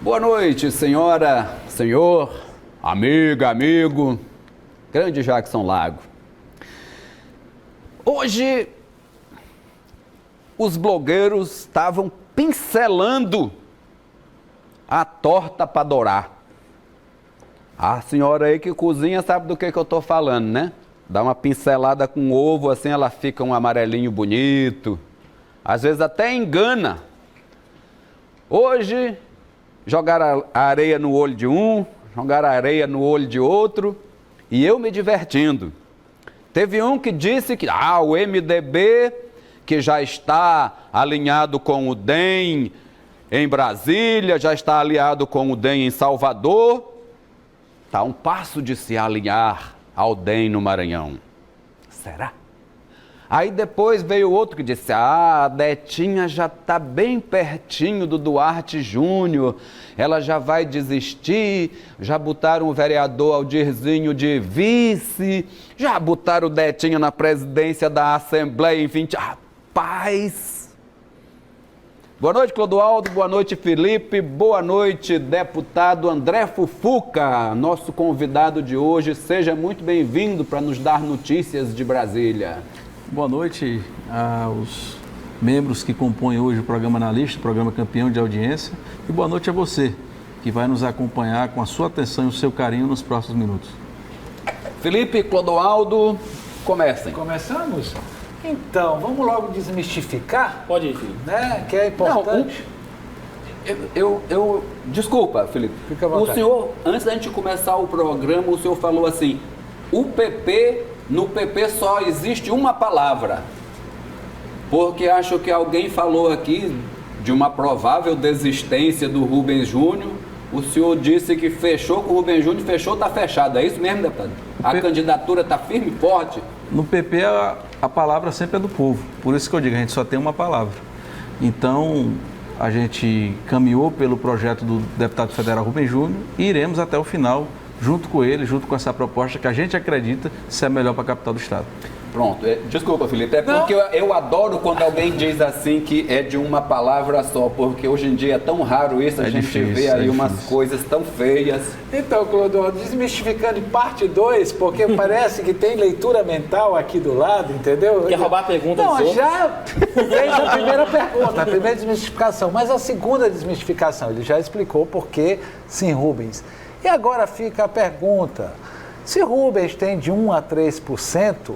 Boa noite, senhora, senhor, amiga, amigo, grande Jackson Lago. Hoje, os blogueiros estavam pincelando a torta para dourar. A senhora aí que cozinha sabe do que eu estou falando, né? Dá uma pincelada com ovo, assim ela fica um amarelinho bonito. Às vezes até engana. Hoje, jogaram a areia no olho de um, jogaram a areia no olho de outro, e eu me divertindo. Teve um que disse que o MDB, que já está alinhado com o DEM em Brasília, já está aliado com o DEM em Salvador, está a um passo de se alinhar ao DEM no Maranhão. Será? Aí depois veio outro que disse, a Detinha já está bem pertinho do Duarte Júnior, ela já vai desistir, já botaram o vereador Aldirzinho de vice, já botaram o Detinha na presidência da Assembleia, enfim, rapaz! Boa noite, Clodoaldo, boa noite, Felipe, boa noite, deputado André Fufuca, nosso convidado de hoje, seja muito bem-vindo para nos dar notícias de Brasília. Boa noite aos membros que compõem hoje o programa Analista, o programa campeão de audiência. E boa noite a você, que vai nos acompanhar com a sua atenção e o seu carinho nos próximos minutos. Felipe, Clodoaldo, comecem. Começamos? Então, vamos logo desmistificar? Pode ir, Felipe. Né? Que é importante. Desculpa, Felipe. Fica à vontade. O senhor, antes da gente começar o programa, o senhor falou assim, no PP só existe uma palavra, porque acho que alguém falou aqui de uma provável desistência do Rubens Júnior, o senhor disse que fechou com o Rubens Júnior, está fechado, é isso mesmo, deputado? A candidatura está firme e forte? No PP a palavra sempre é do povo, por isso que eu digo, a gente só tem uma palavra. Então, a gente caminhou pelo projeto do deputado federal Rubens Júnior e iremos até o final, junto com ele, junto com essa proposta que a gente acredita ser a melhor para a capital do estado. Pronto, desculpa, Felipe, é porque eu adoro quando alguém diz assim que é de uma palavra só, porque hoje em dia é tão raro isso, a gente vê aí umas coisas tão feias. Então, Clodoaldo, desmistificando em parte 2, porque parece que tem leitura mental aqui do lado, entendeu? Quer roubar a pergunta do senhor? Não, já fez a primeira pergunta, a primeira desmistificação, mas a segunda desmistificação, ele já explicou por que sim, Rubens. E agora fica a pergunta, se Rubens tem de 1 a 3%,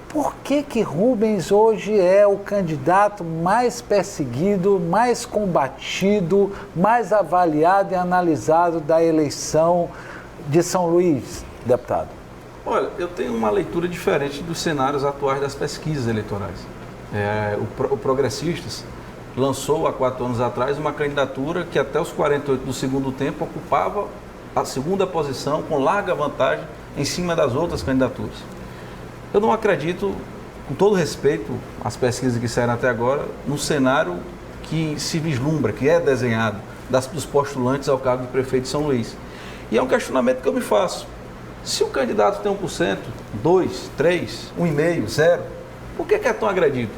por que Rubens hoje é o candidato mais perseguido, mais combatido, mais avaliado e analisado da eleição de São Luís, deputado? Olha, eu tenho uma leitura diferente dos cenários atuais das pesquisas eleitorais. O Progressistas lançou há 4 anos atrás uma candidatura que até os 48 do segundo tempo ocupava a segunda posição com larga vantagem em cima das outras candidaturas. Eu não acredito, com todo respeito às pesquisas que saíram até agora, no cenário que se vislumbra, que é desenhado dos postulantes ao cargo de prefeito de São Luís. E é um questionamento que eu me faço. Se o candidato tem 1%, 2%, 3%, 1,5%, 0%, por que é tão agredido?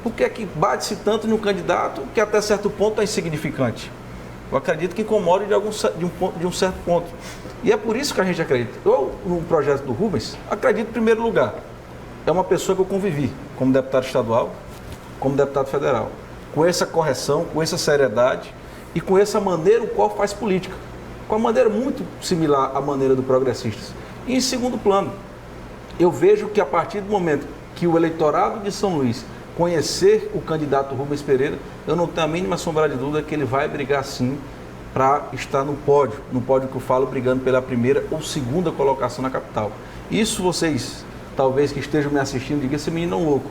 Por que é que bate-se tanto no candidato que até certo ponto é insignificante? Eu acredito que incomoda de um certo ponto. E é por isso que a gente acredita. Eu, no projeto do Rubens, acredito em primeiro lugar. É uma pessoa que eu convivi como deputado estadual, como deputado federal. Com essa correção, com essa seriedade e com essa maneira o qual faz política. Com uma maneira muito similar à maneira do Progressistas. E em segundo plano, eu vejo que a partir do momento que o eleitorado de São Luís conhecer o candidato Rubens Pereira, eu não tenho a mínima sombra de dúvida que ele vai brigar sim para estar no pódio que eu falo, brigando pela primeira ou segunda colocação na capital. Isso vocês, talvez que estejam me assistindo, digam, esse menino é um louco.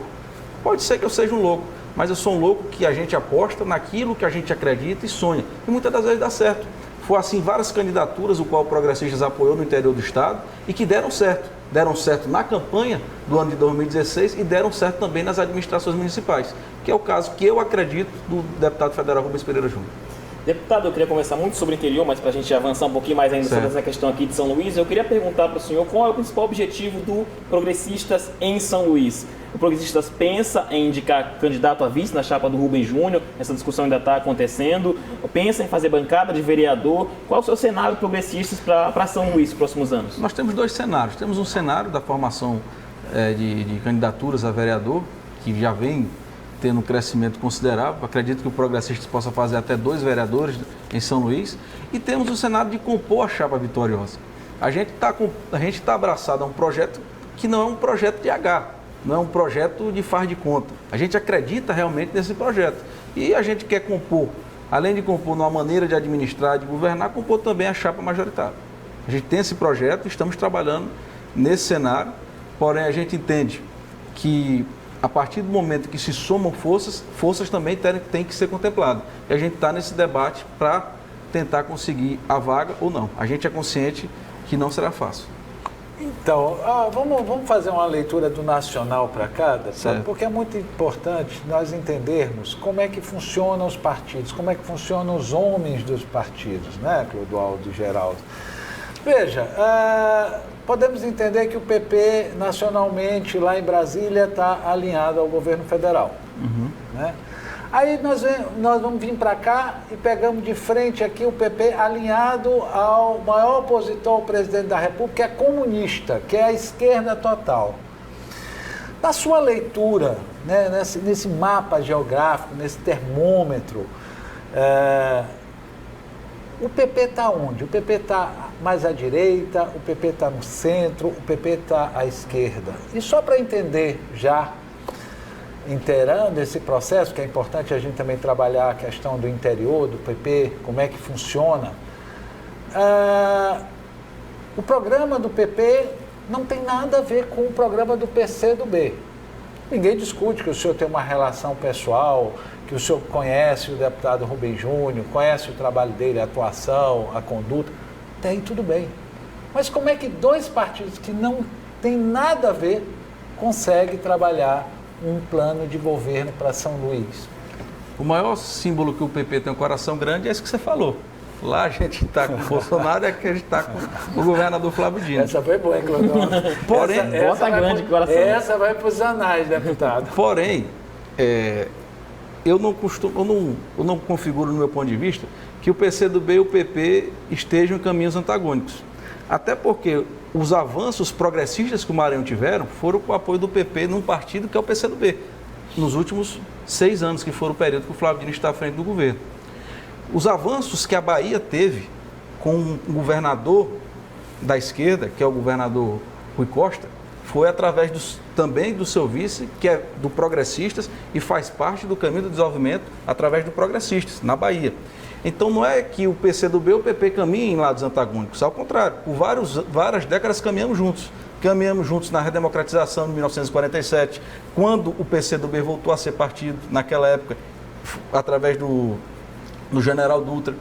Pode ser que eu seja um louco, mas eu sou um louco que a gente aposta naquilo que a gente acredita e sonha. E muitas das vezes dá certo. Foi assim várias candidaturas, o qual o Progressistas apoiou no interior do estado e que deram certo. Deram certo na campanha do ano de 2016 e deram certo também nas administrações municipais, que é o caso que eu acredito do deputado federal Rubens Pereira Júnior. Deputado, eu queria conversar muito sobre o interior, mas para a gente avançar um pouquinho mais ainda sobre essa questão aqui de São Luís, eu queria perguntar para o senhor qual é o principal objetivo do Progressistas em São Luís. O Progressistas pensa em indicar candidato a vice na chapa do Rubem Júnior, essa discussão ainda está acontecendo, pensa em fazer bancada de vereador. Qual é o seu cenário Progressistas para São Luís nos próximos anos? Nós temos dois cenários. Temos um cenário da formação de candidaturas a vereador, que já vem tendo um crescimento considerável. Acredito que o Progressistas possa fazer até 2 vereadores em São Luís. E temos o cenário de compor a chapa vitoriosa. A gente está abraçado a um projeto que não é um projeto de H, não é um projeto de faz de conta. A gente acredita realmente nesse projeto. E a gente quer compor, além de compor numa maneira de administrar, de governar, compor também a chapa majoritária. A gente tem esse projeto, estamos trabalhando nesse cenário, porém a gente entende que a partir do momento que se somam forças também têm que ser contempladas. E a gente está nesse debate para tentar conseguir a vaga ou não. A gente é consciente que não será fácil. Então, vamos fazer uma leitura do nacional para cá, porque é muito importante nós entendermos como é que funcionam os partidos, como é que funcionam os homens dos partidos, né, Clodoaldo e Geraldo? Veja, podemos entender que o PP nacionalmente lá em Brasília está alinhado ao governo federal. Né? Aí nós vamos vir para cá e pegamos de frente aqui o PP alinhado ao maior opositor ao presidente da República, que é comunista, que é a esquerda total. Na sua leitura, né, nesse mapa geográfico, nesse termômetro, o PP está onde? O PP está mais à direita, o PP está no centro, o PP está à esquerda. E só para entender já, inteirando esse processo, que é importante a gente também trabalhar a questão do interior, do PP, como é que funciona, o programa do PP não tem nada a ver com o programa do PCdoB. Ninguém discute que o senhor tem uma relação pessoal, que o senhor conhece o deputado Rubem Júnior, conhece o trabalho dele, a atuação, a conduta, até aí tudo bem. Mas como é que 2 partidos que não têm nada a ver conseguem trabalhar um plano de governo para São Luís? O maior símbolo que o PP tem um coração grande é isso que você falou. Lá a gente está com o Bolsonaro e aqui a gente está com o governador Flávio Dino. Essa foi boa, hein, Clodoaldo? Porém, essa vai para os anais, deputado. Porém, eu não configuro, no meu ponto de vista, que o PCdoB e o PP estejam em caminhos antagônicos. Até porque os avanços progressistas que o Maranhão tiveram foram com o apoio do PP num partido que é o PCdoB, nos últimos 6 anos, que foram o período que o Flávio Dino está à frente do governo. Os avanços que a Bahia teve com um governador da esquerda, que é o governador Rui Costa, foi através também do seu vice, que é do Progressistas e faz parte do caminho do desenvolvimento através do Progressistas, na Bahia. Então não é que o PCdoB e o PP caminhem em lados antagônicos, ao contrário, por várias décadas caminhamos juntos. Caminhamos juntos na redemocratização de 1947, quando o PCdoB voltou a ser partido, naquela época, através do General Dutra.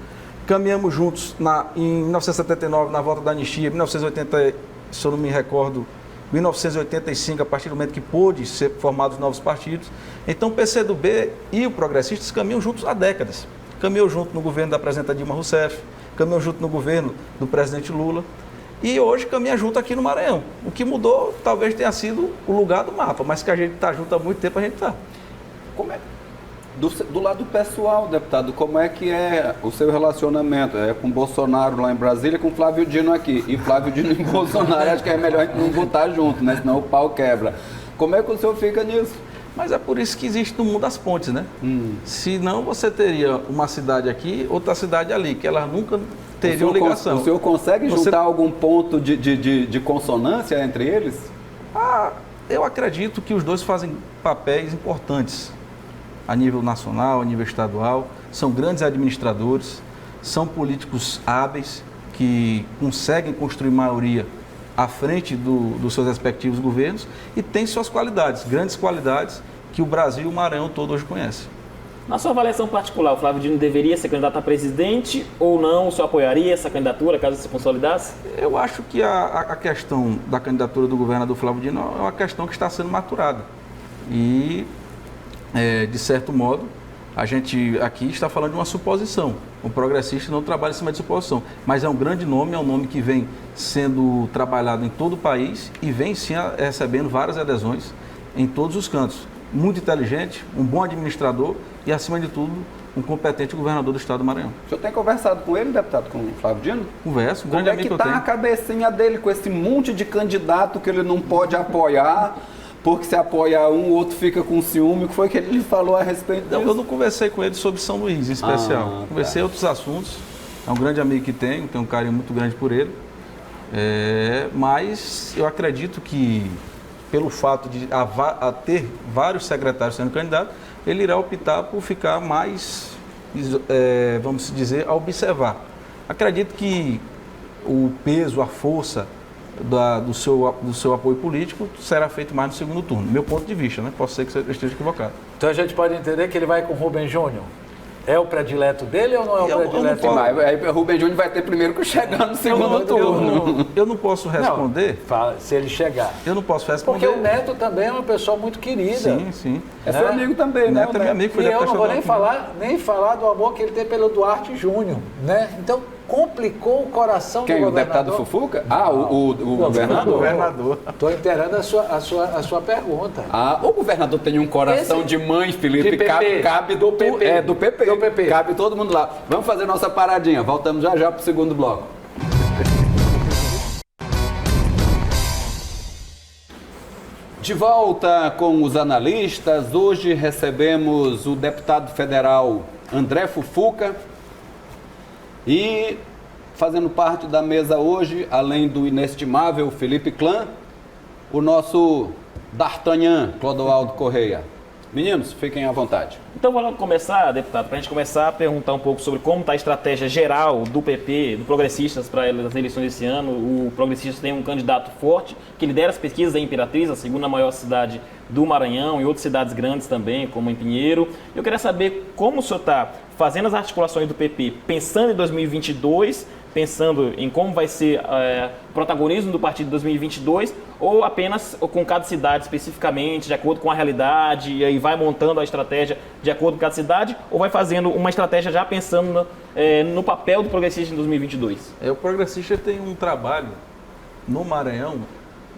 Caminhamos juntos em 1979, na volta da anistia, 1980, se eu não me recordo, 1985, a partir do momento que pôde ser formados novos partidos. Então o PCdoB e o Progressistas caminham juntos há décadas. Caminhou junto no governo da presidenta Dilma Rousseff, caminhou junto no governo do presidente Lula e hoje caminha junto aqui no Maranhão. O que mudou talvez tenha sido o lugar do mapa, mas que a gente está junto há muito tempo, a gente está. Como é? Do lado pessoal, deputado, como é que é o seu relacionamento? É com Bolsonaro lá em Brasília, com Flávio Dino aqui. E Flávio Dino e Bolsonaro, acho que é melhor a gente não botar junto, né? Senão o pau quebra. Como é que o senhor fica nisso? Mas é por isso que existe no mundo as pontes, né? Senão você teria uma cidade aqui, outra cidade ali, que elas nunca teriam ligação. O senhor consegue juntar algum ponto de consonância entre eles? Eu acredito que os dois fazem papéis importantes a nível nacional, a nível estadual, são grandes administradores, são políticos hábeis que conseguem construir maioria à frente dos seus respectivos governos e têm suas qualidades, grandes qualidades que o Brasil e o Maranhão todo hoje conhece. Na sua avaliação particular, o Flávio Dino deveria ser candidato a presidente ou não? O senhor apoiaria essa candidatura caso se consolidasse? Eu acho que a questão da candidatura do governador Flávio Dino é uma questão que está sendo maturada e de certo modo, a gente aqui está falando de uma suposição. O progressista não trabalha em cima de suposição, mas é um grande nome, é um nome que vem sendo trabalhado em todo o país e vem sim recebendo várias adesões em todos os cantos. Muito inteligente, um bom administrador e, acima de tudo, um competente governador do estado do Maranhão. O senhor tem conversado com ele, deputado, com o Flávio Dino? Converso, um Como grande é que amigo que eu está a tenho. cabecinha dele com esse monte de candidato que ele não pode apoiar, porque se apoiar um, o outro fica com ciúme? O que foi que ele falou a respeito Não, disso? eu não conversei com ele sobre São Luís em especial. Ah, tá. Conversei outros assuntos. É um grande amigo que tenho um carinho muito grande por ele. Mas eu acredito que, pelo fato de ter vários secretários sendo candidatos, ele irá optar por ficar mais, vamos dizer, a observar. Acredito que o peso, a força do seu apoio político será feito mais no segundo turno. Meu ponto de vista, né? Posso ser que eu esteja equivocado. Então a gente pode entender que ele vai com o Rubem Júnior. É o predileto dele ou não é o Eu não predileto posso- dele? Aí o Rubem Júnior vai ter primeiro que chegar no segundo turno. Eu não posso responder. Não, fala, se ele chegar. Eu não posso responder. Porque o Neto também é uma pessoa muito querida. Sim, sim. É seu amigo também, né? Neto é meu amigo, foi E eu não deputado vou nem estadual. falar do amor que ele tem pelo Duarte Júnior, né? Então complicou o coração Quem? do O deputado governador. Fufuca? Ah, o governador. Governador. Estou inteirando a sua pergunta. Ah, o governador tem um coração Esse- de mãe, Felipe. de PP. Cabe do PP. Do PP. Do PP. Cabe todo mundo lá. Vamos fazer nossa paradinha. Voltamos já já para o segundo bloco. De volta com os analistas. Hoje recebemos o deputado federal André Fufuca. E fazendo parte da mesa hoje, além do inestimável Felipe Clã, o nosso D'Artagnan, Clodoaldo Correia. Meninos, fiquem à vontade. Então vamos começar, deputado, para a gente começar a perguntar um pouco sobre como está a estratégia geral do PP, do Progressistas, para as eleições desse ano. O Progressistas tem um candidato forte, que lidera as pesquisas da Imperatriz, a segunda maior cidade do Maranhão, e outras cidades grandes também, como em Pinheiro. Eu queria saber como o senhor está fazendo as articulações do PP, pensando em 2022, pensando em como vai ser o protagonismo do partido em 2022, ou apenas com cada cidade especificamente, de acordo com a realidade, e aí vai montando a estratégia de acordo com cada cidade, ou vai fazendo uma estratégia já pensando no papel do progressista em 2022? O progressista tem um trabalho no Maranhão,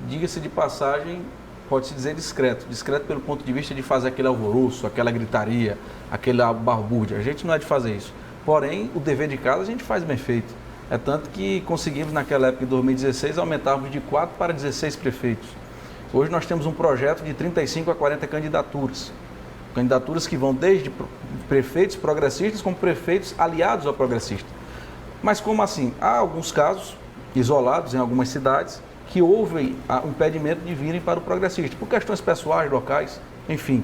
diga-se de passagem, pode-se dizer discreto. Discreto pelo ponto de vista de fazer aquele alvoroço, aquela gritaria, aquela barbúrdia. A gente não é de fazer isso. Porém, o dever de casa a gente faz bem feito. É tanto que conseguimos, naquela época de 2016, aumentarmos de 4 para 16 prefeitos. Hoje nós temos um projeto de 35 a 40 candidaturas. Candidaturas que vão desde prefeitos progressistas como prefeitos aliados ao progressista. Mas como assim? Há alguns casos isolados em algumas cidades que houve o impedimento de virem para o progressista, por questões pessoais, locais, enfim.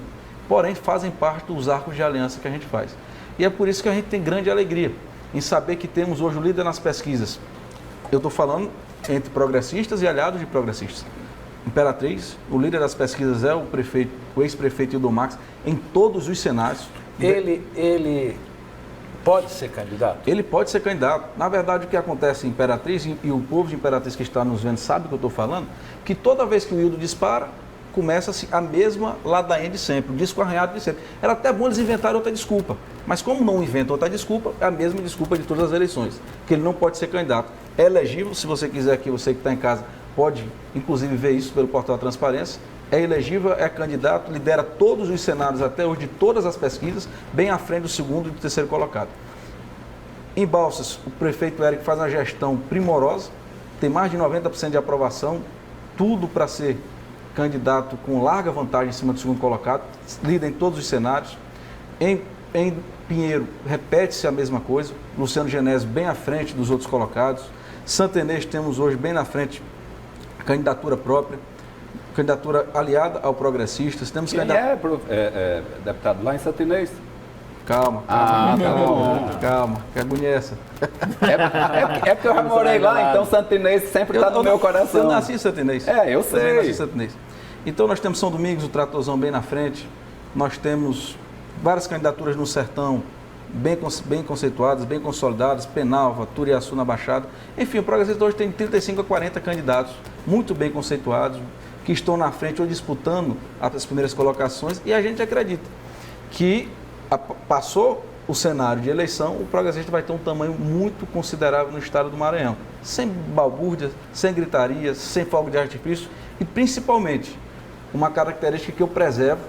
Porém, fazem parte dos arcos de aliança que a gente faz. E é por isso que a gente tem grande alegria em saber que temos hoje o líder nas pesquisas. Eu estou falando entre progressistas e aliados de progressistas. Imperatriz, o líder das pesquisas é o prefeito, o ex-prefeito Ildo Max, em todos os cenários. Ele pode ser candidato? Ele pode ser candidato. Na verdade, o que acontece em Imperatriz, e o povo de Imperatriz que está nos vendo sabe do que eu estou falando, que toda vez que o Ildo dispara, começa-se a mesma ladainha de sempre, o disco arranhado de sempre. Era até bom eles inventarem outra desculpa, mas como não inventam outra desculpa, é a mesma desculpa de todas as eleições, que ele não pode ser candidato. É elegível, se você quiser aqui, você que está em casa, pode inclusive ver isso pelo portal Transparência, é elegível, é candidato, lidera todos os cenários até hoje de todas as pesquisas, bem à frente do segundo e do terceiro colocado. Em Balsas, o prefeito Eric faz uma gestão primorosa, tem mais de 90% de aprovação, tudo para ser candidato com larga vantagem em cima do segundo colocado, líder em todos os cenários. Em Pinheiro, repete-se a mesma coisa, Luciano Genésio bem à frente dos outros colocados. Santa Inês temos hoje bem na frente candidatura própria, candidatura aliada ao Progressistas. Temos Quem deputado lá em Santa Inês? Calma, calma, que agonia é essa? É porque eu já morei lá, então Santa Inês sempre está no meu coração. Eu nasci em Santa Inês. Eu sei. Também nasci em Santa Inês. Então nós temos São Domingos, o Tratorzão bem na frente. Nós temos várias candidaturas no Sertão, bem conceituadas, bem consolidadas, Penalva, Turiaçu na Baixada. Enfim, o Progressista hoje tem 35 a 40 candidatos, muito bem conceituados, que estão na frente ou disputando as primeiras colocações, e a gente acredita que passou o cenário de eleição, o progressista vai ter um tamanho muito considerável no estado do Maranhão. Sem balbúrdia, sem gritaria, sem fogo de artifício e principalmente uma característica que eu preservo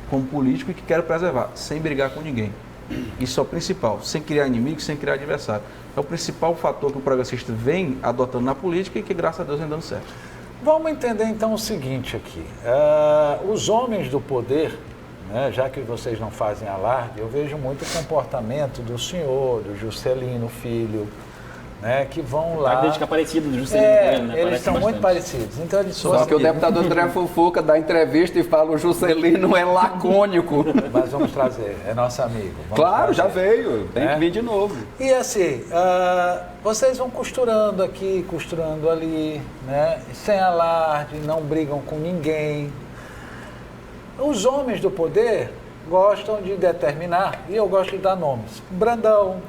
como político e que quero preservar, sem brigar com ninguém. Isso é o principal, sem criar inimigos, sem criar adversário. É o principal fator que o progressista vem adotando na política e que, graças a Deus, vem dando certo. Vamos entender então o seguinte aqui. Os homens do poder, né, já que vocês não fazem alarde, eu vejo muito o comportamento do senhor, do Juscelino Filho, né, que vão lá... A crítica parecida do Juscelino, né? Eles são muito parecidos. Então, eles Só que o deputado André Fufuca dá entrevista e fala o Juscelino é lacônico. Mas vamos trazer, é nosso amigo. Claro, já veio, tem que vir de novo. E assim, vocês vão costurando aqui, costurando ali, né? Sem alarde, não brigam com ninguém. Os homens do poder gostam de determinar, e eu gosto de dar nomes, Brandão,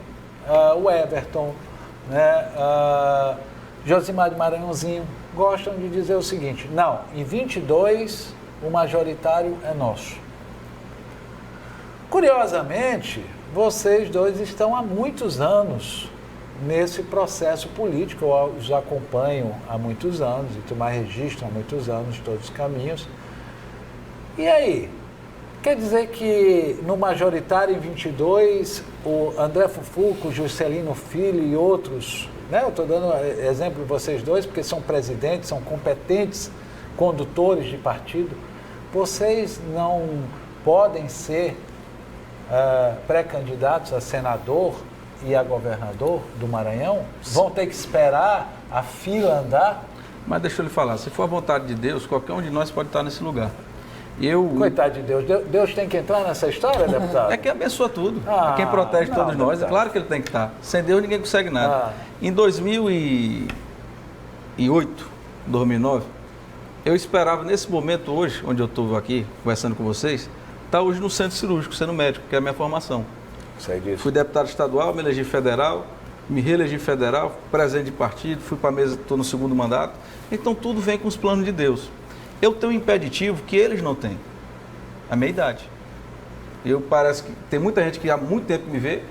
o Everton, né? Josimar de Maranhãozinho, gostam de dizer o seguinte: não, em 22 o majoritário é nosso. Curiosamente, vocês dois estão há muitos anos nesse processo político, eu os acompanho há muitos anos e tomar registro há muitos anos, todos os caminhos. E aí? Quer dizer que no majoritário em 22, o André Fufuca, o Juscelino Filho e outros, né? Eu estou dando exemplo de vocês dois, porque são presidentes, são competentes condutores de partido. Vocês não podem ser pré-candidatos a senador e a governador do Maranhão? Vão ter que esperar a fila andar? Mas deixa eu lhe falar, se for a vontade de Deus, qualquer um de nós pode estar nesse lugar. Coitado de Deus. Deus tem que entrar nessa história, deputado? É quem abençoa tudo. É quem protege todos nós. É claro que ele tem que estar. Sem Deus ninguém consegue nada. Em 2008, 2009, eu esperava nesse momento hoje, onde eu estou aqui conversando com vocês, estar hoje no centro cirúrgico, sendo médico, que é a minha formação. Sei disso. Fui deputado estadual, me elegi federal, me reelegi federal, presidente de partido, fui para a mesa, estou no segundo mandato. Então tudo vem com os planos de Deus. Eu tenho um impeditivo que eles não têm, a minha idade. Parece que tem muita gente que há muito tempo me vê,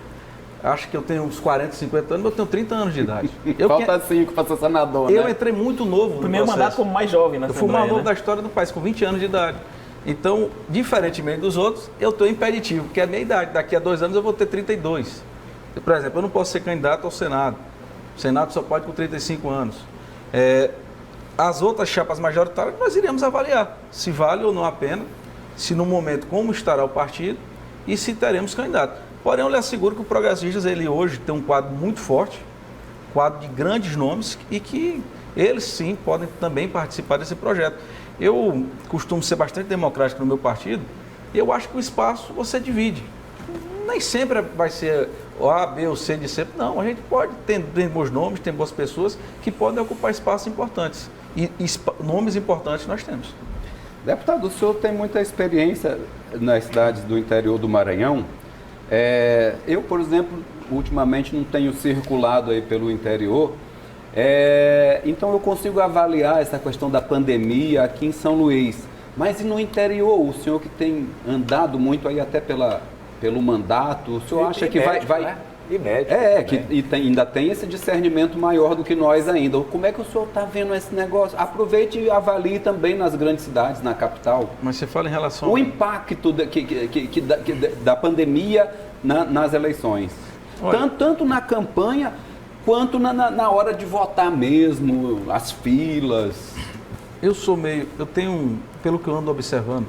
acha que eu tenho uns 40, 50 anos, mas eu tenho 30 anos de idade. Falta 5 para ser senador, né? Eu entrei muito novo no primeiro processo. mandato como mais jovem, né? Eu fui o mais novo da história do país, com 20 anos de idade. Então, diferentemente dos outros, eu tenho impeditivo, que é a minha idade. Daqui a 2 anos eu vou ter 32. Por exemplo, eu não posso ser candidato ao Senado. O Senado só pode com 35 anos. As outras chapas majoritárias nós iremos avaliar se vale ou não a pena, se no momento como estará o partido e se teremos candidato. Porém, eu lhe asseguro que o Progressistas, ele hoje tem um quadro muito forte, quadro de grandes nomes e que eles sim podem também participar desse projeto. Eu costumo ser bastante democrático no meu partido e eu acho que o espaço você divide. Nem sempre vai ser o A, B ou C de sempre. Não, a gente pode ter bons nomes, tem boas pessoas que podem ocupar espaços importantes. E nomes importantes nós temos. Deputado, o senhor tem muita experiência nas cidades do interior do Maranhão. Eu, por exemplo, ultimamente não tenho circulado aí pelo interior. Então eu consigo avaliar essa questão da pandemia aqui em São Luís. Mas e no interior, o senhor que tem andado muito aí até pelo mandato, o senhor acha que médico, vai... Né? E médico ainda tem esse discernimento maior do que nós ainda. Como é que o senhor está vendo esse negócio? Aproveite e avalie também nas grandes cidades, na capital. Mas você fala em relação... O impacto da pandemia nas eleições. Tanto na campanha, quanto na hora de votar mesmo, as filas. Eu tenho, pelo que eu ando observando,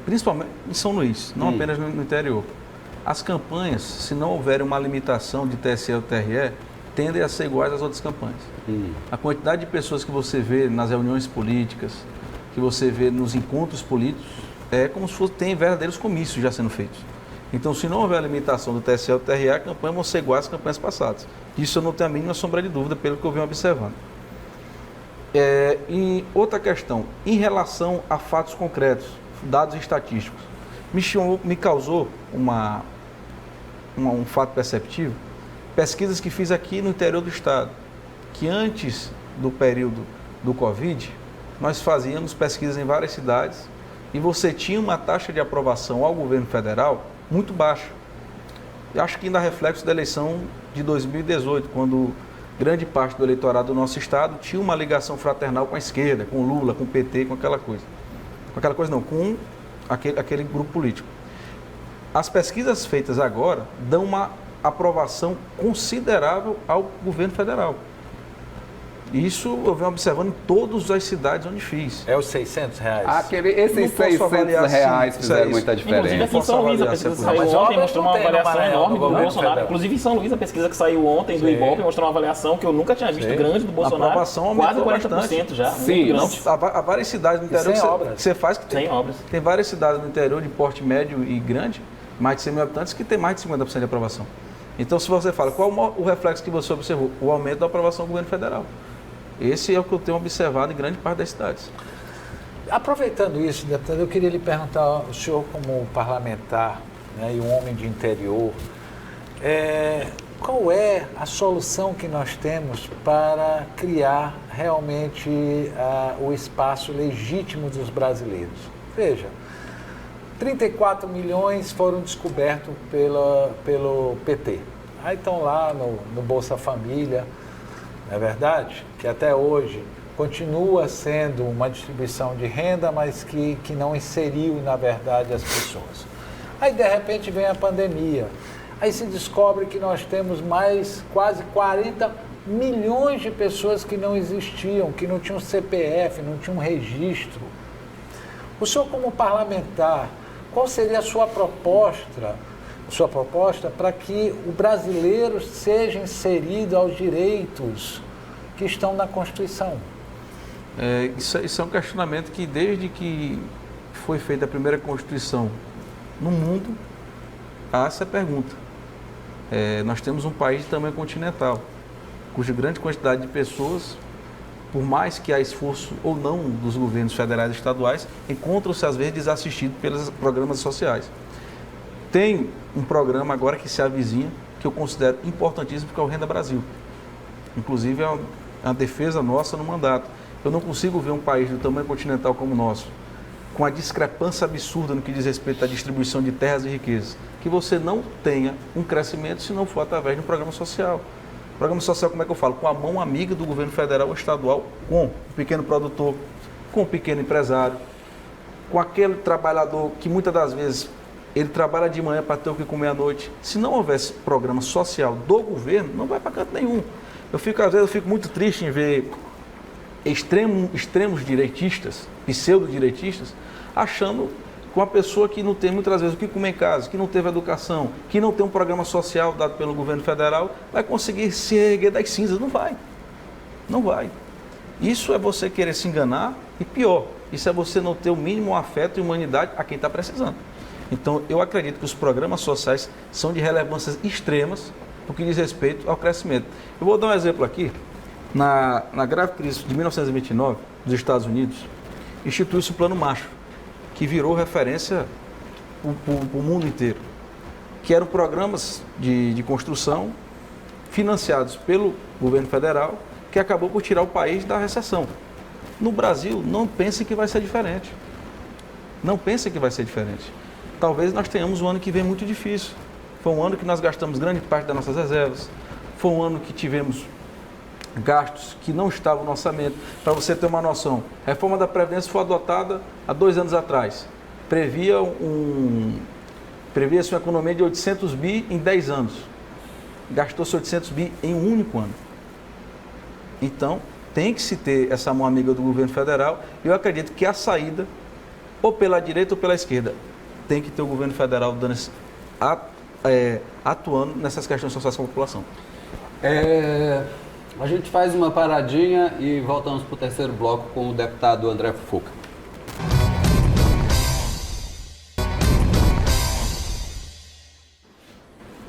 principalmente em São Luís, não apenas no interior. As campanhas, se não houver uma limitação de TSE ou TRE, tendem a ser iguais às outras campanhas. A quantidade de pessoas que você vê nas reuniões políticas, que você vê nos encontros políticos, é como se tem verdadeiros comícios já sendo feitos. Então, se não houver a limitação do TSE ou TRE, a campanha vão ser iguais às campanhas passadas. Isso eu não tenho a mínima sombra de dúvida, pelo que eu venho observando. E outra questão, em relação a fatos concretos, dados estatísticos, me causou um fato perceptível, pesquisas que fiz aqui no interior do estado, que antes do período do Covid, nós fazíamos pesquisas em várias cidades e você tinha uma taxa de aprovação ao governo federal muito baixa. eu acho que ainda reflexo da eleição de 2018, quando grande parte do eleitorado do nosso estado tinha uma ligação fraternal com a esquerda, com Lula, com o PT, com aquela coisa. Com aquela coisa não, com aquele grupo político. As pesquisas feitas agora dão uma aprovação considerável ao governo federal. Isso eu venho observando em todas as cidades onde fiz. É os R$600? Esses R$600 fizeram muita diferença. Inclusive aqui em São Luís, a pesquisa que saiu ontem mostrou uma avaliação enorme do Bolsonaro. Inclusive em São Luís, a pesquisa que saiu ontem do Ibope mostrou uma avaliação que eu nunca tinha visto grande do Bolsonaro. A aprovação quase 40% bastante. já. Sim, há várias cidades no interior que você faz que sem obras. Tem várias cidades no interior de porte médio e grande, mais de 100 mil habitantes, que tem mais de 50% de aprovação. Então, se você fala, qual o reflexo que você observou? O aumento da aprovação do governo federal. Esse é o que eu tenho observado em grande parte das cidades. Aproveitando isso, deputado, eu queria lhe perguntar, o senhor como parlamentar, né, e um homem de interior, qual é a solução que nós temos para criar realmente o espaço legítimo dos brasileiros? Veja, 34 milhões foram descobertos pelo PT. Aí estão lá no Bolsa Família, não é verdade? Que até hoje continua sendo uma distribuição de renda, mas que não inseriu, na verdade, as pessoas. Aí, de repente, vem a pandemia. Aí se descobre que nós temos mais quase 40 milhões de pessoas que não existiam, que não tinham CPF, não tinham registro. O senhor, como parlamentar, qual seria a sua proposta para que o brasileiro seja inserido aos direitos que estão na Constituição? Isso é um questionamento que, desde que foi feita a primeira Constituição no mundo, há essa pergunta. Nós temos um país de tamanho continental, cuja grande quantidade de pessoas, por mais que há esforço ou não dos governos federais e estaduais, encontram-se às vezes desassistidos pelos programas sociais. Tem um programa agora que se avizinha, que eu considero importantíssimo, que é o Renda Brasil. Inclusive, é uma defesa nossa no mandato. Eu não consigo ver um país do tamanho continental como o nosso, com a discrepância absurda no que diz respeito à distribuição de terras e riquezas, que você não tenha um crescimento se não for através de um programa social. Programa social, como é que eu falo? Com a mão amiga do governo federal ou estadual, com o pequeno produtor, com o pequeno empresário, com aquele trabalhador que muitas das vezes ele trabalha de manhã para ter o que comer à noite. Se não houvesse programa social do governo, não vai para canto nenhum. Às vezes eu fico muito triste em ver extremos direitistas, pseudo-direitistas, achando que uma pessoa que não tem muitas vezes o que comer em casa, que não teve educação, que não tem um programa social dado pelo governo federal, vai conseguir se erguer das cinzas. Não vai. Não vai. Isso é você querer se enganar e pior, isso é você não ter o mínimo afeto e humanidade a quem está precisando. Então, eu acredito que os programas sociais são de relevâncias extremas no que diz respeito ao crescimento. Eu vou dar um exemplo aqui. Na grave crise de 1929, dos Estados Unidos, instituiu-se o Plano Marshall, que virou referência para o mundo inteiro, que eram programas de construção financiados pelo governo federal, que acabou por tirar o país da recessão. No Brasil, não pense que vai ser diferente. Não pense que vai ser diferente. Talvez nós tenhamos um ano que vem muito difícil. Foi um ano que nós gastamos grande parte das nossas reservas. Foi um ano que tivemos gastos que não estavam no orçamento. Para você ter uma noção, a reforma da Previdência foi adotada há 2 anos atrás. Previa-se uma economia de 800 bi em 10 anos. Gastou-se 800 bi em um único ano. Então, tem que se ter essa mão amiga do governo federal. E eu acredito que a saída, ou pela direita ou pela esquerda, tem que ter o governo federal atuando nessas questões sociais com a população. A gente faz uma paradinha e voltamos para o terceiro bloco com o deputado André Fufuca.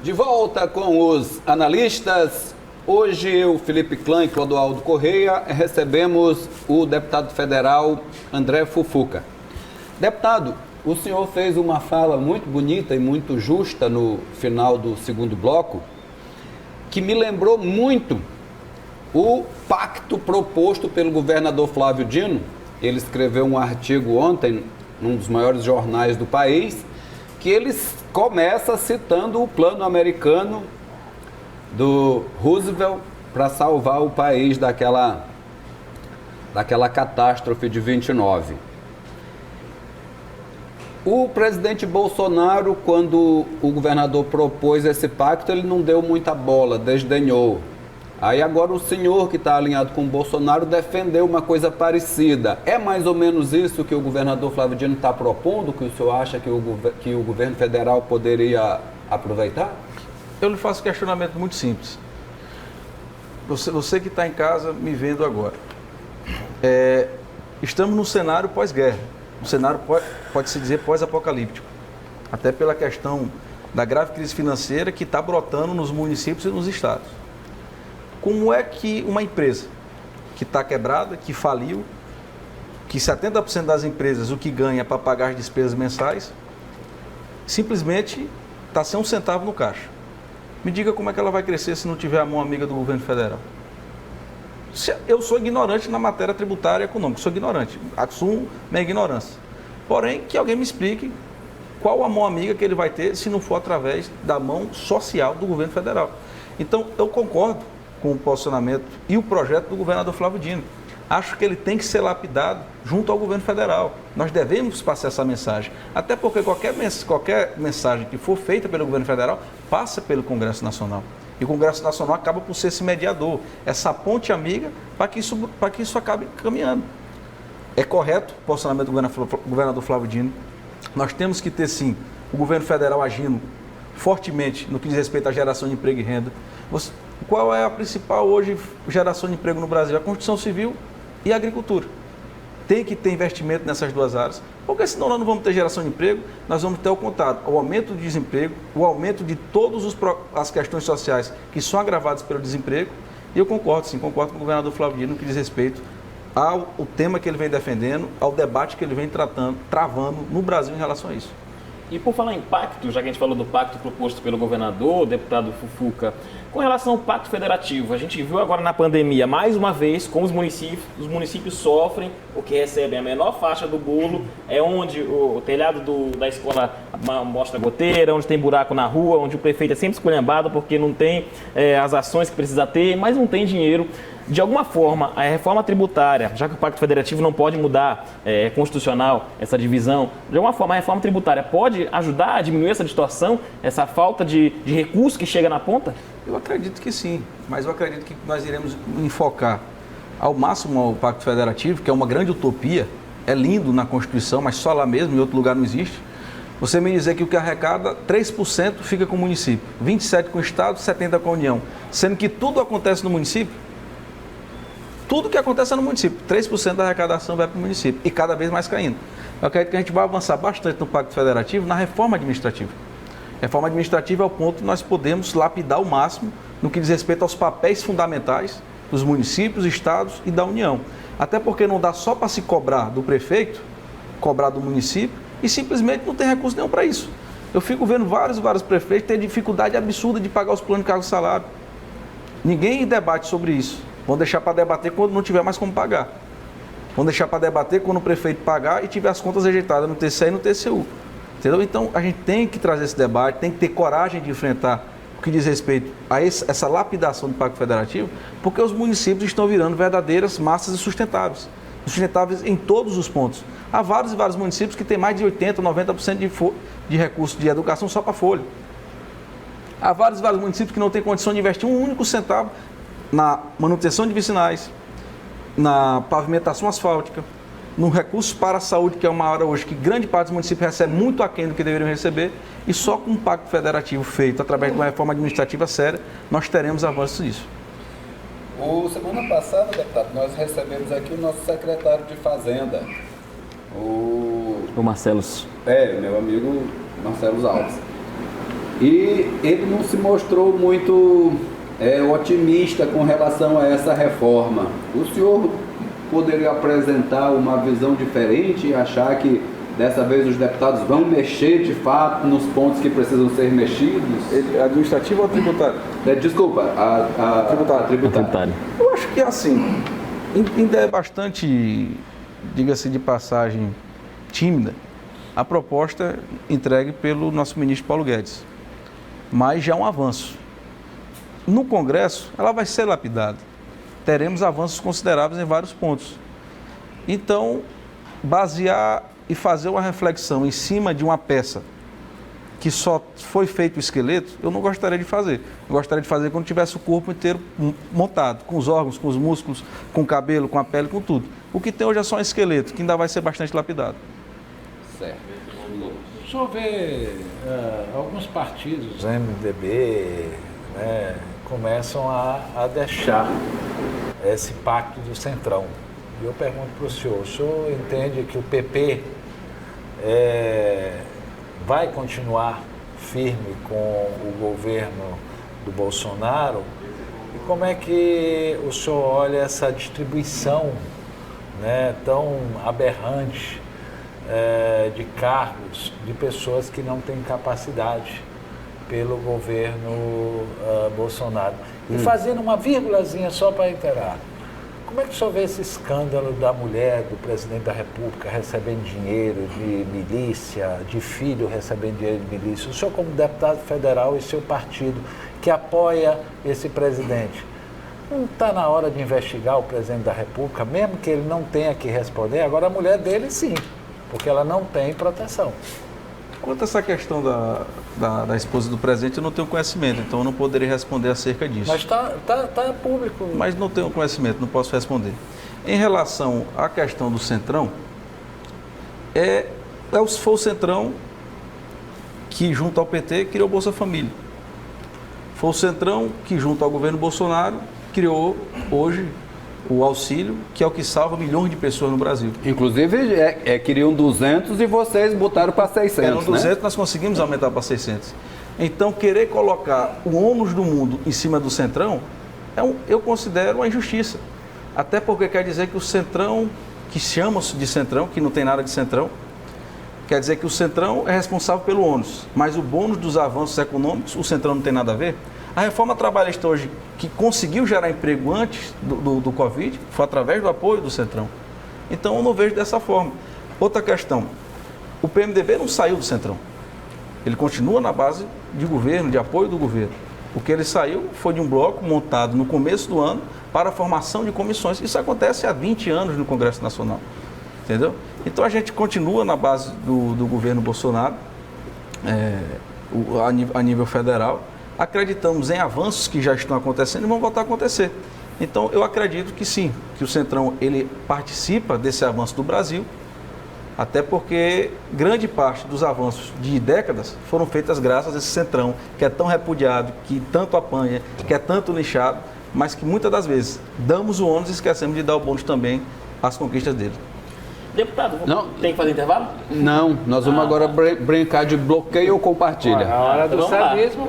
De volta com os analistas. Hoje, o Felipe Clã e Clodoaldo Correia recebemos o deputado federal André Fufuca. Deputado, o senhor fez uma fala muito bonita e muito justa no final do segundo bloco, que me lembrou muito o pacto proposto pelo governador Flávio Dino. Ele escreveu um artigo ontem, num dos maiores jornais do país, que ele começa citando o plano americano do Roosevelt para salvar o país daquela catástrofe de 29. O presidente Bolsonaro, quando o governador propôs esse pacto, ele não deu muita bola, desdenhou. Aí agora o senhor que está alinhado com o Bolsonaro defendeu uma coisa parecida. É mais ou menos isso que o governador Flávio Dino está propondo, que o senhor acha que o governo federal poderia aproveitar? Eu lhe faço um questionamento muito simples. Você que está em casa me vendo agora. Estamos num cenário pós-guerra, um cenário, pode-se dizer, pós-apocalíptico. Até pela questão da grave crise financeira que está brotando nos municípios e nos estados. Como é que uma empresa que está quebrada, que faliu, que 70% das empresas o que ganha para pagar as despesas mensais, simplesmente está sem um centavo no caixa? Me diga como é que ela vai crescer se não tiver a mão amiga do governo federal. Eu sou ignorante na matéria tributária e econômica, sou ignorante, assumo minha ignorância. Porém, que alguém me explique qual a mão amiga que ele vai ter se não for através da mão social do governo federal. Então, eu concordo com o posicionamento e o projeto do governador Flávio Dino. Acho que ele tem que ser lapidado junto ao governo federal. Nós devemos passar essa mensagem. Até porque qualquer mensagem que for feita pelo governo federal passa pelo Congresso Nacional. E o Congresso Nacional acaba por ser esse mediador, essa ponte amiga para que isso acabe caminhando. É correto o posicionamento do governador Flávio Dino. Nós temos que ter, sim, o governo federal agindo fortemente no que diz respeito à geração de emprego e renda. Qual é a principal hoje geração de emprego no Brasil? A construção civil e a agricultura. Tem que ter investimento nessas duas áreas, porque senão nós não vamos ter geração de emprego, nós vamos ter o contrário, o aumento do desemprego, o aumento de todas as questões sociais que são agravadas pelo desemprego. E eu concordo, sim, concordo com o governador Flávio Dino no que diz respeito ao tema que ele vem defendendo, ao debate que ele vem travando no Brasil em relação a isso. E por falar em pacto, já que a gente falou do pacto proposto pelo governador, o deputado Fufuca, com relação ao pacto federativo, a gente viu agora na pandemia, mais uma vez, como os municípios sofrem, porque recebem a menor faixa do bolo, é onde o telhado da escola mostra goteira, onde tem buraco na rua, onde o prefeito é sempre esculhambado porque não tem as ações que precisa ter, mas não tem dinheiro. De alguma forma, a reforma tributária, já que o Pacto Federativo não pode mudar, é constitucional essa divisão, de alguma forma a reforma tributária pode ajudar a diminuir essa distorção, essa falta de recurso que chega na ponta? Eu acredito que sim, mas eu acredito que nós iremos enfocar ao máximo o Pacto Federativo, que é uma grande utopia, é lindo na Constituição, mas só lá mesmo, em outro lugar não existe. Você me dizer que o que arrecada, 3% fica com o município, 27% com o Estado, 70% com a União, sendo que tudo acontece no município. Tudo que acontece é no município, 3% da arrecadação vai para o município e cada vez mais caindo. Eu acredito que a gente vai avançar bastante no Pacto Federativo na reforma administrativa. Reforma administrativa é o ponto que nós podemos lapidar ao máximo no que diz respeito aos papéis fundamentais dos municípios, estados e da União. Até porque não dá só para se cobrar do prefeito, cobrar do município e simplesmente não tem recurso nenhum para isso. Eu fico vendo vários prefeitos ter dificuldade absurda de pagar os planos de cargo e salário. Ninguém debate sobre isso. Vão deixar para debater quando não tiver mais como pagar. Vão deixar para debater quando o prefeito pagar e tiver as contas rejeitadas no TCE e no TCU. Entendeu? Então, a gente tem que trazer esse debate, tem que ter coragem de enfrentar o que diz respeito a essa lapidação do Pacto Federativo, porque os municípios estão virando verdadeiras massas sustentáveis. Sustentáveis em todos os pontos. Há vários e vários municípios que têm mais de 80%, 90% de recursos de educação só para folha. Há vários e vários municípios que não têm condição de investir um único centavo na manutenção de vicinais, na pavimentação asfáltica, no recurso para a saúde, que é uma área hoje que grande parte dos municípios recebe muito aquém do que deveriam receber, e só com um pacto federativo feito através de uma reforma administrativa séria, nós teremos avanços nisso. Semana passada, deputado, nós recebemos aqui o nosso secretário de Fazenda, o Marcelo. Meu amigo Marcelo Alves. E ele não se mostrou muito otimista com relação a essa reforma. O senhor poderia apresentar uma visão diferente e achar que dessa vez os deputados vão mexer de fato nos pontos que precisam ser mexidos? Administrativo ou tributário? Desculpa, a tributária. Eu acho que assim, ainda é bastante, diga-se de passagem, tímida a proposta entregue pelo nosso ministro Paulo Guedes. Mas já é um avanço. No Congresso, ela vai ser lapidada. Teremos avanços consideráveis em vários pontos. Então, basear e fazer uma reflexão em cima de uma peça que só foi feito o esqueleto, eu não gostaria de fazer. Eu gostaria de fazer quando tivesse o corpo inteiro montado, com os órgãos, com os músculos, com o cabelo, com a pele, com tudo. O que tem hoje é só um esqueleto, que ainda vai ser bastante lapidado. Certo. O senhor vê alguns partidos, MDB, né, começam a deixar esse pacto do Centrão. E eu pergunto para o senhor entende que o PP vai continuar firme com o governo do Bolsonaro? E como é que o senhor olha essa distribuição, né, tão aberrante de cargos de pessoas que não têm capacidade pelo governo Bolsonaro? E fazendo uma vírgulazinha só para inteirar, como é que o senhor vê esse escândalo da mulher do presidente da República recebendo dinheiro de milícia, de filho recebendo dinheiro de milícia? O senhor, como deputado federal e seu partido, que apoia esse presidente, não está na hora de investigar o presidente da República, mesmo que ele não tenha que responder? Agora, a mulher dele, sim, porque ela não tem proteção. Quanto a essa questão da esposa do presidente, eu não tenho conhecimento, então eu não poderia responder acerca disso. Mas está público. Mas não tenho conhecimento, não posso responder. Em relação à questão do Centrão, foi o Centrão que, junto ao PT, criou o Bolsa Família. Foi o Centrão que, junto ao governo Bolsonaro, criou hoje o auxílio, que é o que salva milhões de pessoas no Brasil. Inclusive, queriam 200 e vocês botaram para 600, Eram 200, né? Nós conseguimos aumentar para 600. Então, querer colocar o ônus do mundo em cima do Centrão, eu considero uma injustiça. Até porque quer dizer que o Centrão, que chama-se de Centrão, que não tem nada de Centrão, quer dizer que o Centrão é responsável pelo ônus, mas o bônus dos avanços econômicos, o Centrão não tem nada a ver. A reforma trabalhista hoje, que conseguiu gerar emprego antes do Covid, foi através do apoio do Centrão. Então, eu não vejo dessa forma. Outra questão, o PMDB não saiu do Centrão. Ele continua na base de governo, de apoio do governo. O que ele saiu foi de um bloco montado no começo do ano para a formação de comissões. Isso acontece há 20 anos no Congresso Nacional. Entendeu? Então, a gente continua na base do governo Bolsonaro, a nível federal. Acreditamos em avanços que já estão acontecendo e vão voltar a acontecer. Então, eu acredito que sim, que o Centrão ele participa desse avanço do Brasil, até porque grande parte dos avanços de décadas foram feitas graças a esse Centrão, que é tão repudiado, que tanto apanha, que é tanto lixado, mas que muitas das vezes damos o ônus e esquecemos de dar o bônus também às conquistas dele. Deputado, Não. tem que fazer intervalo? Não, nós vamos agora brincar de bloqueio ou compartilha. A hora do Vamos lá. sadismo.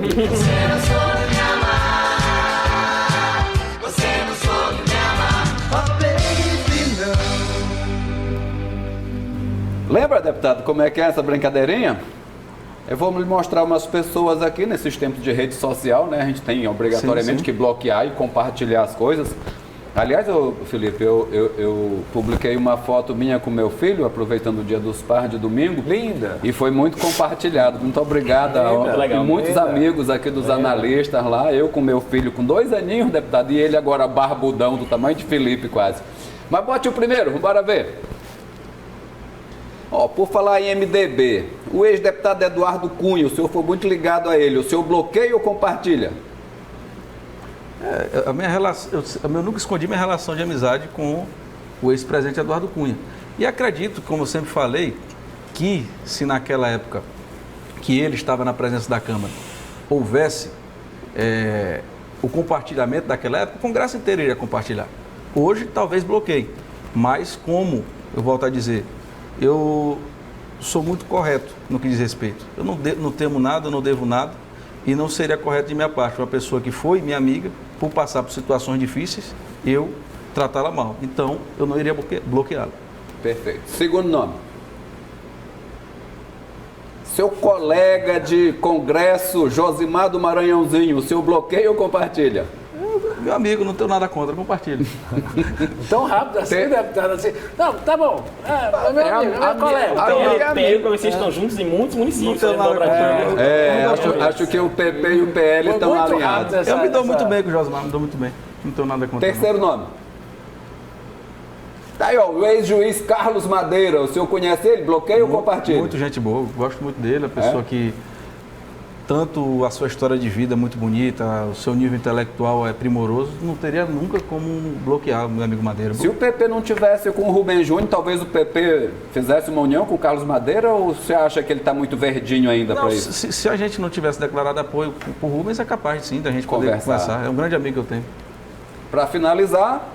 Lembra, deputado, como é que é essa brincadeirinha? Eu vou lhe mostrar umas pessoas aqui nesses tempos de rede social, né? A gente tem obrigatoriamente Sim. que bloquear e compartilhar as coisas. Aliás, Felipe, eu publiquei uma foto minha com meu filho, aproveitando o Dia dos Pais de domingo. Linda. E foi muito compartilhado. Muito obrigado Linda, a legal. muitos Linda. amigos aqui dos analistas lá. Eu com meu filho com 2 aninhos, deputado, e ele agora barbudão, do tamanho de Felipe quase. Mas bote o primeiro, vamos ver. Ó, por falar em MDB, o ex-deputado Eduardo Cunha, o senhor foi muito ligado a ele. O senhor bloqueia ou compartilha? A minha relação, eu nunca escondi minha relação de amizade com o ex-presidente Eduardo Cunha. E acredito, como eu sempre falei, que se naquela época que ele estava na presença da Câmara houvesse o compartilhamento daquela época, o Congresso inteiro iria compartilhar. Hoje talvez bloqueie, mas como, eu volto a dizer, eu sou muito correto no que diz respeito. Eu não temo nada, não devo nada. E não seria correto de minha parte, uma pessoa que foi minha amiga, por passar por situações difíceis, eu tratá-la mal. Então, eu não iria bloqueá-la. Perfeito. Segundo nome. Seu colega de congresso, Josimar do Maranhãozinho, o senhor bloqueia ou compartilha? Meu amigo, não tenho nada contra, compartilhe. Tão rápido assim, deputado, assim. Não, tá bom. Meu amigo, meu colega. O PL e o progressista estão juntos em muitos municípios. Não tenho nada contra. Acho que o PP e o PL Foi estão muito alinhados. rápido Eu me dou essa- muito bem com o Josmar, me dou muito bem. Não tenho nada contra. Terceiro nome. Tá aí, ó, o ex-juiz Carlos Madeira. O senhor conhece ele? Bloqueia ou compartilha? Muito gente boa, gosto muito dele, a pessoa que tanto a sua história de vida é muito bonita, o seu nível intelectual é primoroso, não teria nunca como bloquear o meu amigo Madeira. Se o PP não tivesse com o Rubem Júnior, talvez o PP fizesse uma união com o Carlos Madeira, ou você acha que ele está muito verdinho ainda Não, para isso? se a gente não tivesse declarado apoio por Rubens, é capaz sim da gente poder conversar. É um grande amigo que eu tenho. Para finalizar,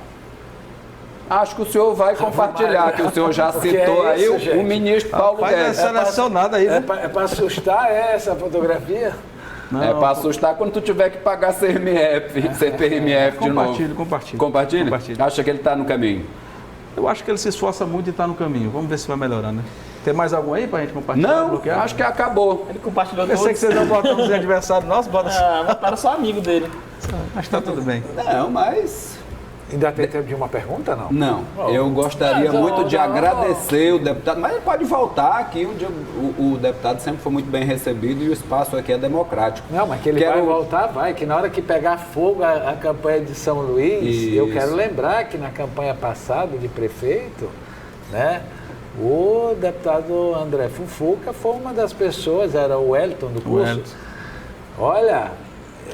acho que o senhor vai compartilhar, que o senhor já Porque citou é aí isso, o gente. ministro Paulo Rapaz, Guedes. é selecionado aí, né? É pra assustar essa fotografia? Não, É para assustar quando tu tiver que pagar CPMF de novo. Compartilhe. Compartilha? Acha que ele está no caminho? Eu acho que ele se esforça muito e está no caminho. Vamos ver se vai melhorar, né? Tem mais algum aí pra gente compartilhar? Não, bloquear? acho que acabou. Ele compartilhou Eu sei que todos. vocês não botam nos aniversários nossos, bota assim. Botaram só amigo dele. Mas tá tudo bem. Não, mas... Ainda tem tempo de uma pergunta, não? Não, eu gostaria muito de agradecer o deputado, mas ele pode voltar aqui, o deputado sempre foi muito bem recebido e o espaço aqui é democrático. Não, mas que ele vai voltar, vai. Que na hora que pegar fogo a campanha de São Luís, Isso. eu quero lembrar que na campanha passada de prefeito, né, o deputado André Fufuca foi uma das pessoas, era o Wellington do curso. Wellington. Olha,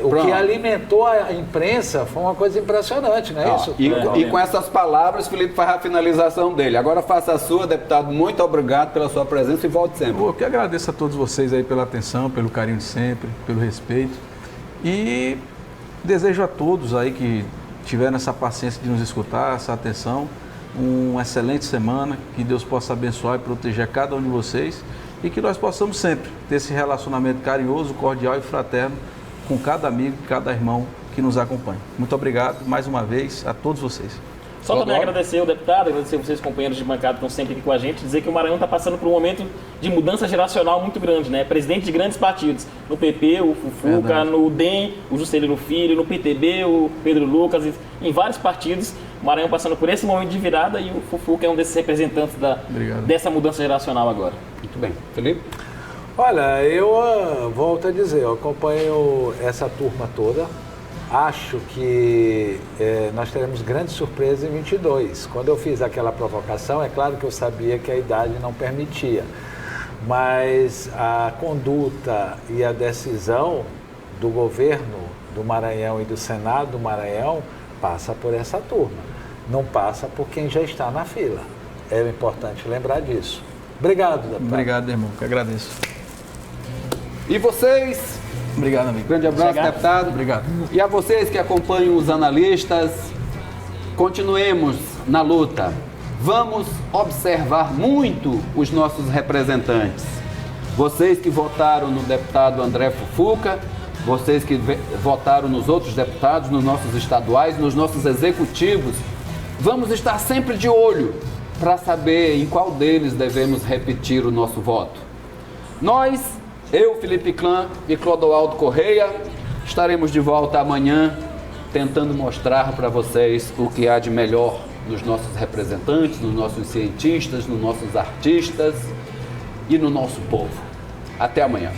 o Pronto. que alimentou a imprensa foi uma coisa impressionante, não é Ó, isso? e com essas palavras, Felipe faz a finalização dele. Agora faça a sua, deputado. Muito obrigado pela sua presença e volte sempre. Eu que agradeço a todos vocês aí pela atenção, pelo carinho de sempre, pelo respeito. E desejo a todos aí que tiveram essa paciência de nos escutar, essa atenção, uma excelente semana, que Deus possa abençoar e proteger cada um de vocês e que nós possamos sempre ter esse relacionamento carinhoso, cordial e fraterno com cada amigo, cada irmão que nos acompanha. Muito obrigado mais uma vez a todos vocês. Só também agradecer o deputado, agradecer vocês, companheiros de bancada, que estão sempre aqui com a gente, dizer que o Maranhão está passando por um momento de mudança geracional muito grande, né? Presidente de grandes partidos, no PP, o Fufuca, Verdade. no DEM, o Juscelino Filho, no PTB, o Pedro Lucas, em vários partidos, o Maranhão passando por esse momento de virada e o Fufuca é um desses representantes dessa mudança geracional agora. Muito bem. Felipe? Olha, eu volto a dizer, eu acompanho essa turma toda. Acho que nós teremos grandes surpresas em 22. Quando eu fiz aquela provocação, é claro que eu sabia que a idade não permitia. Mas a conduta e a decisão do governo do Maranhão e do Senado do Maranhão passa por essa turma. Não passa por quem já está na fila. É importante lembrar disso. Obrigado, deputado. Obrigado, irmão, que agradeço. E vocês? Obrigado, amigo. Grande abraço, deputado. Obrigado. E a vocês que acompanham os analistas, continuemos na luta. Vamos observar muito os nossos representantes. Vocês que votaram no deputado André Fufuca, vocês que votaram nos outros deputados, nos nossos estaduais, nos nossos executivos, vamos estar sempre de olho para saber em qual deles devemos repetir o nosso voto. Nós, eu, Felipe Clã e Clodoaldo Correia, estaremos de volta amanhã tentando mostrar para vocês o que há de melhor nos nossos representantes, nos nossos cientistas, nos nossos artistas e no nosso povo. Até amanhã.